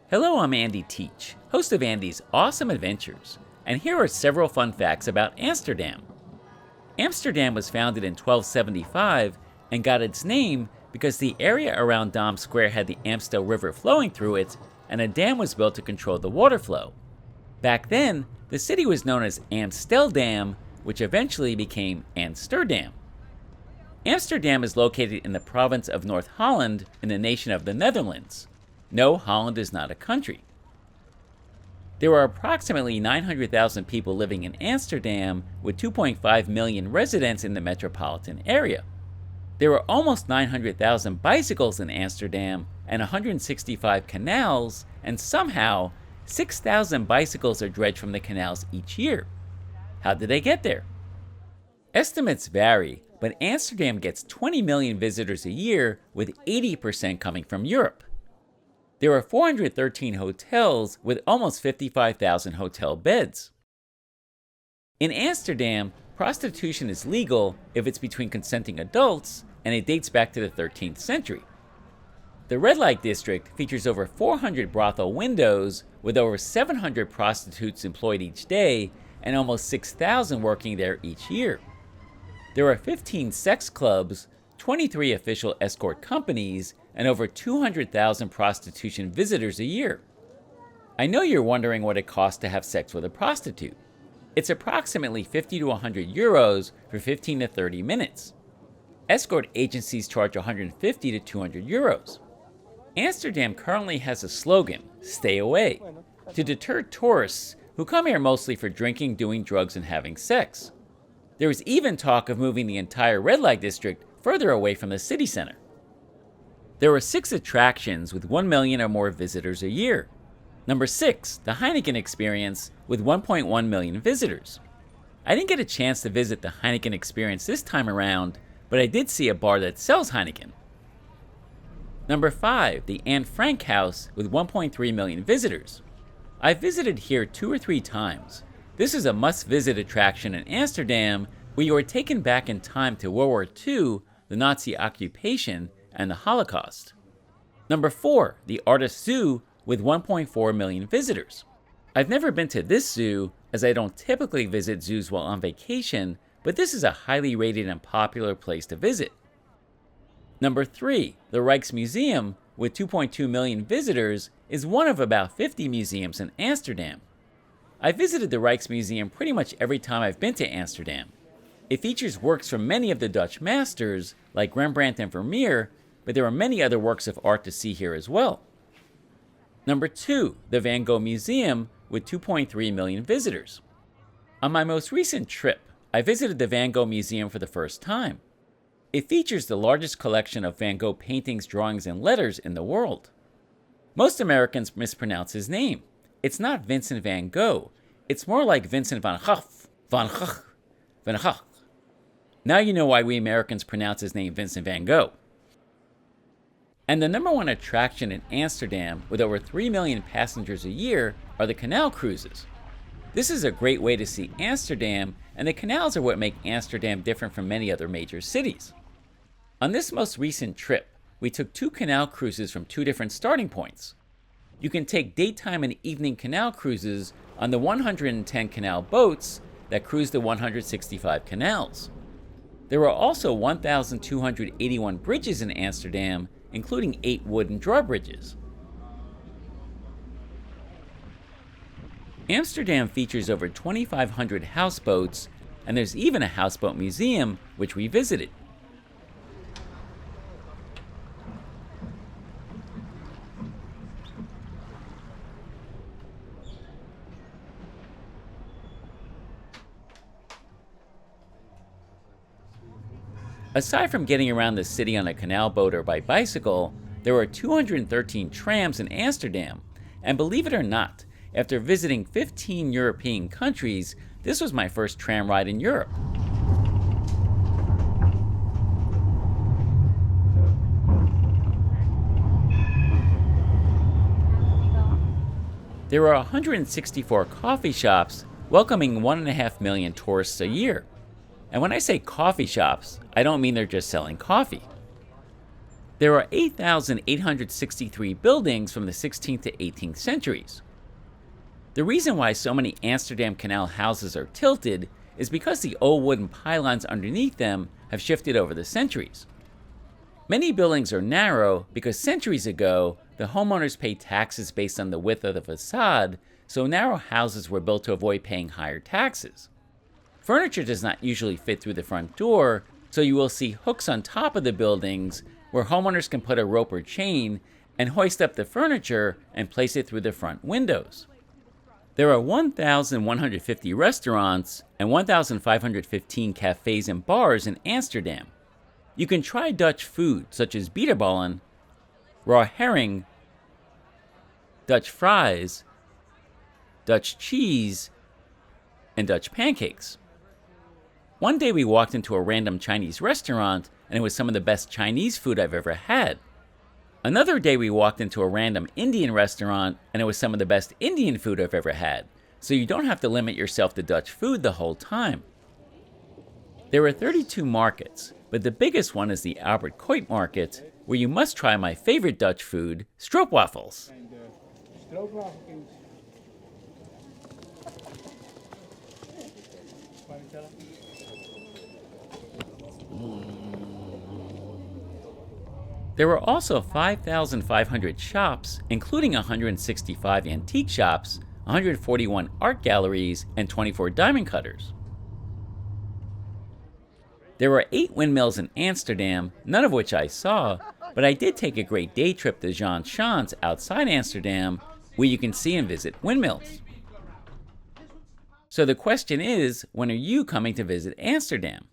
Hello, I'm Andy Teach, host of Andy's Awesome Adventures, and here are several fun facts about Amsterdam. Amsterdam was founded in 1275 and got its name because the area around Dam Square had the Amstel River flowing through it, and a dam was built to control the water flow. Back then, the city was known as Amsterdam, which eventually became Amsterdam. Amsterdam is located in the province of North Holland in the nation of the Netherlands. No, Holland is not a country. There are approximately 900,000 people living in Amsterdam, with 2.5 million residents in the metropolitan area. There are almost 900,000 bicycles in Amsterdam and 165 canals, and somehow 6,000 bicycles are dredged from the canals each year. How did they get there? Estimates vary, but Amsterdam gets 20 million visitors a year, with 80% coming from Europe. There are 413 hotels with almost 55,000 hotel beds. In Amsterdam, prostitution is legal if it's between consenting adults, and it dates back to the 13th century. The red light district features over 400 brothel windows, with over 700 prostitutes employed each day and almost 6,000 working there each year. There are 15 sex clubs, 23 official escort companies, and over 200,000 prostitution visitors a year. I know you're wondering what it costs to have sex with a prostitute. It's approximately 50 to 100 euros for 15 to 30 minutes. Escort agencies charge 150 to 200 euros. Amsterdam currently has a slogan, "Stay away," to deter tourists who come here mostly for drinking, doing drugs, and having sex. There is even talk of moving the entire red light district further away from the city center. There are 6 attractions with 1 million or more visitors a year. Number 6, the Heineken Experience, with 1.1 million visitors. I didn't get a chance to visit the Heineken Experience this time around, but I did see a bar that sells Heineken. Number 5, the Anne Frank House, with 1.3 million visitors. I've visited here 2 or 3 times. This is a must-visit attraction in Amsterdam, where you are taken back in time to World War II, the Nazi occupation, and the Holocaust. Number 4, the Artist Zoo, with 1.4 million visitors. I've never been to this zoo, as I don't typically visit zoos while on vacation, but this is a highly rated and popular place to visit. Number 3, the Rijksmuseum, with 2.2 million visitors, is one of about 50 museums in Amsterdam. I visited the Rijksmuseum pretty much every time I've been to Amsterdam. It features works from many of the Dutch masters, like Rembrandt and Vermeer, but there are many other works of art to see here as well. Number 2, the Van Gogh Museum, with 2.3 million visitors. On my most recent trip, I visited the Van Gogh Museum for the first time. It features the largest collection of Van Gogh paintings, drawings, and letters in the world. Most Americans mispronounce his name. It's not Vincent van Gogh. It's more like Vincent van Gogh, Van Gogh, Van Gogh. Now you know why we Americans pronounce his name Vincent van Gogh. And the number 1 attraction in Amsterdam, with over 3 million passengers a year, are the canal cruises. This is a great way to see Amsterdam, and the canals are what make Amsterdam different from many other major cities. On this most recent trip, we took 2 canal cruises from 2 different starting points. You can take daytime and evening canal cruises on the 110 canal boats that cruise the 165 canals. There are also 1,281 bridges in Amsterdam, including 8 wooden drawbridges. Amsterdam features over 2,500 houseboats, and there's even a houseboat museum, which we visited. Aside from getting around the city on a canal boat or by bicycle, there are 213 trams in Amsterdam, and believe it or not, after visiting 15 European countries, this was my first tram ride in Europe. There are 164 coffee shops welcoming 1.5 million tourists a year. And when I say coffee shops, I don't mean they're just selling coffee. There are 8,863 buildings from the 16th to 18th centuries. The reason why so many Amsterdam Canal houses are tilted is because the old wooden pylons underneath them have shifted over the centuries. Many buildings are narrow because centuries ago, the homeowners paid taxes based on the width of the facade, so narrow houses were built to avoid paying higher taxes. Furniture does not usually fit through the front door, so you will see hooks on top of the buildings where homeowners can put a rope or chain and hoist up the furniture and place it through the front windows. There are 1,150 restaurants and 1,515 cafes and bars in Amsterdam. You can try Dutch food such as bitterballen, raw herring, Dutch fries, Dutch cheese, and Dutch pancakes. One day we walked into a random Chinese restaurant and it was some of the best Chinese food I've ever had. Another day we walked into a random Indian restaurant and it was some of the best Indian food I've ever had. So you don't have to limit yourself to Dutch food the whole time. There are 32 markets, but the biggest one is the Albert Kuip market, where you must try my favorite Dutch food, Stroopwafels. There are also 5,500 shops, including 165 antique shops, 141 art galleries, and 24 diamond cutters. There are 8 windmills in Amsterdam, none of which I saw, but I did take a great day trip to Schans outside Amsterdam, where you can see and visit windmills. So the question is, when are you coming to visit Amsterdam?